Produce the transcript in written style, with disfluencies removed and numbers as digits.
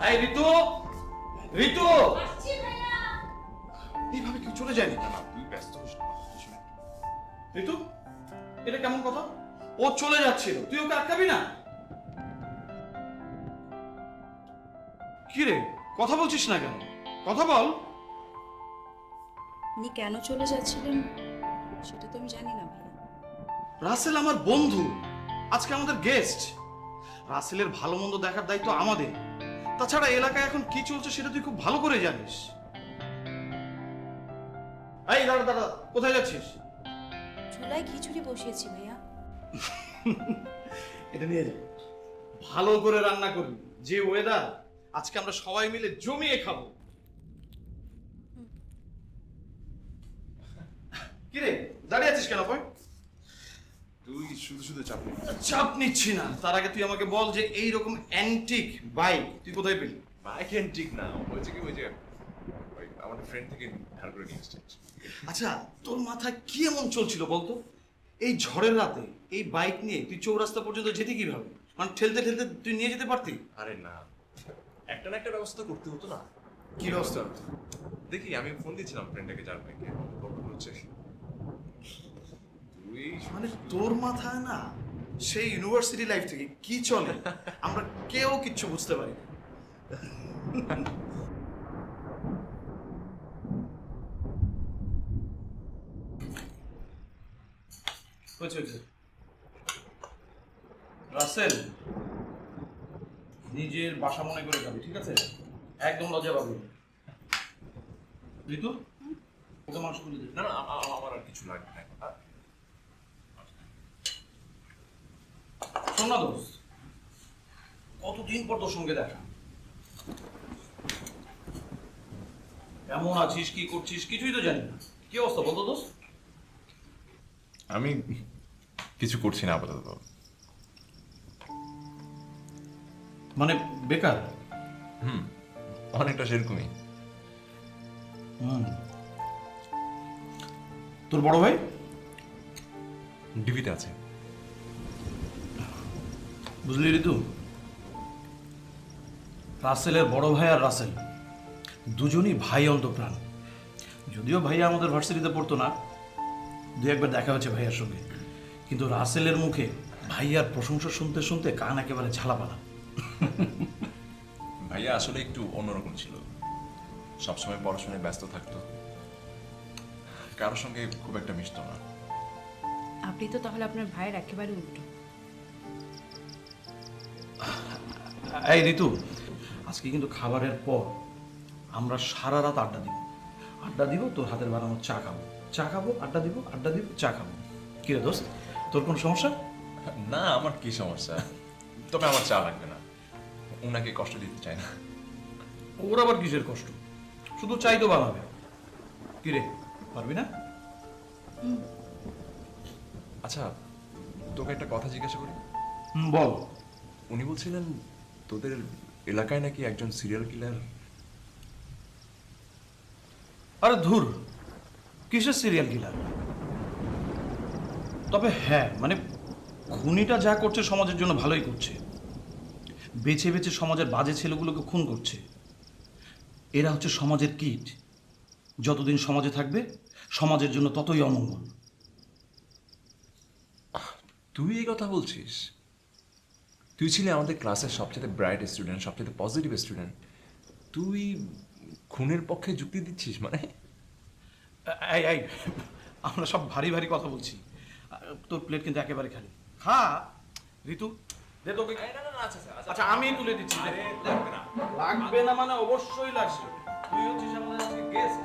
এই ঋতু, ঋতু আসছি ভাইয়া। এইভাবে কেউ চলে যায়নি। না তুই ব্যস্ত হোস না। ঋতু, এটা কেমন কথা? ও চলে যাচ্ছিল, তুই ওকে আটকাবি না? কি রে, কথা বলছিস না কেন? কথা বল। উনি কেন চলে যাচ্ছিলেন সেটা তো আমি জানি না ভাইয়া। রাসেল আমার বন্ধু, আজকে আমাদের গেস্ট। রাসেলের ভালো মন্দ দেখার দায়িত্ব আমাদের। তাছাড়া এলাকায় এখন কি চলছে সেটা তুই খুব ভালো করে জানিস। এই দাঁড়া দাঁড়া, কোথায় যাচ্ছিস? চুলায় খিচুড়ি বসিয়েছি ভাইয়া। এটা নিয়ে যা, ভালো করে রান্না করবি। যে ওয়েদার, আজকে আমরা সবাই মিলে জমিয়ে খাবো। কি রে, দাঁড়িয়ে আছিস কেন? ভাই তুই শুধু শুধু চাপ নিস। চাপ নিচ্ছি না, তার আগে তুই আমাকে বল যে এইরকম অ্যান্টিক বাইক তুই কোথায় পেলি? বাইক ঠিক না, হয়েছে কি ওই যে আমাদের ফ্রেন্ড থেকে ধার করে নিয়ে এসেছে। আচ্ছা, তোর মাথায় কি এমন চলছিল বলতো? এই ঝড়ের রাতে এই বাইক নিয়ে তুই চৌরাস্তা পর্যন্ত যেতে কিভাবে? মানে ঠেলতে ঠেলতে তুই নিয়ে যেতে পারতি। আরে না, একটা না একটা ব্যবস্থা করতে হতো না। কি ব্যবস্থা? দেখি আমি ফোন দিয়েছিলাম ফ্রেন্ডটাকে যার বাইকে, হচ্ছে তুই মানে তোর মাথায় না সেই ইউনিভার্সিটি লাইফ থেকে কি চলে আমরা কেউ কিচ্ছু বুঝতে পারি না। হয়েছে। রাসেল, নিজের বাসা মনে করে যাবি, ঠিক আছে? একদম লজ্জা পাবি না। ঋতু, ওকে মানুষ করে দে। না না আমার আর কিছু লাগবে না। শোন না দোস্ত, কতদিন পর তোর সঙ্গে দেখা। কেমন আছিস, কি করছিস কিছুই তো জানি না। কি অবস্থা বলতো দোস্ত? আমি কিছু করছি না আপাতত। মানে বেকার? অনেকটা সেরকমই। তোর বড় ভাই ডিভিতে আছে। বুঝলি ঋতু, রাসেলের বড় ভাই আর রাসেল দুজনই ভাই অন্তপ্রাণ। যদিও ভাইয়া আমাদের ভার্সিটিতে পড়তো না, দু একবার দেখা হয়েছে ভাইয়ার সঙ্গে, কিন্তু রাসেলের মুখে ভাইয়ার প্রশংসা শুনতে শুনতে কান একেবারে ঝালাপালা। ভাইয়া আসলে একটু অন্যরকম ছিল, সবসময় পড়াশোনায় ব্যস্ত থাকতো, কারোর সঙ্গে খুব একটা মিশতো না। আপনি তো তাহলে আপনার ভাইয়ের একেবারে উল্টো। এই ঋতু, আজকে কিন্তু খাবারের পর আমরা সারা রাত আড্ডা দিব, তোর হাতের বানানো চা খাবো, আড্ডা দিব, চা খাবো। কি রে দোস্ত, তোর কোনো সমস্যা? না আমার কি সমস্যা, তবে আমার চা লাগবে না, ওনাকে কষ্ট দিতে চাই না। ওর আবার কিসের কষ্ট? শুধু চাই তো বানাবে। কি রে, পারবি না? আচ্ছা তোকে একটা কথা জিজ্ঞাসা করি। বল। উনি বলছিলেন তোদের এলাকায় নাকি একজন সিরিয়াল কিলার। আরে ধুর, কিসের সিরিয়াল কিলার? তবে হ্যাঁ, মানে খুনিটা যা করছে সমাজের জন্য ভালোই করছে। বেছে বেছে সমাজের বাজে ছেলেগুলোকে খুন করছে। এরা হচ্ছে সমাজের কীট। যতদিন সমাজে থাকবে সমাজের জন্য ততই অমঙ্গল। তুই এই কথা বলছিস? তুই ছিলি আমাদের ক্লাসের সবচেয়ে ব্রাইট স্টুডেন্ট, সবচেয়ে পজিটিভ স্টুডেন্ট, তুই খুনের পক্ষে যুক্তি দিচ্ছিস? মানে এই আমরা সব ভারী ভারী কথা বলছি। তোর প্লেট কিন্তু একেবারে খালি। খা ঋতু, দে তোকে। আচ্ছা আমি তুলে দিচ্ছি। লাগবে না মানে অবশ্যই লাগবে। তুই হচ্ছিস আমাদের আজকে গেস্ট।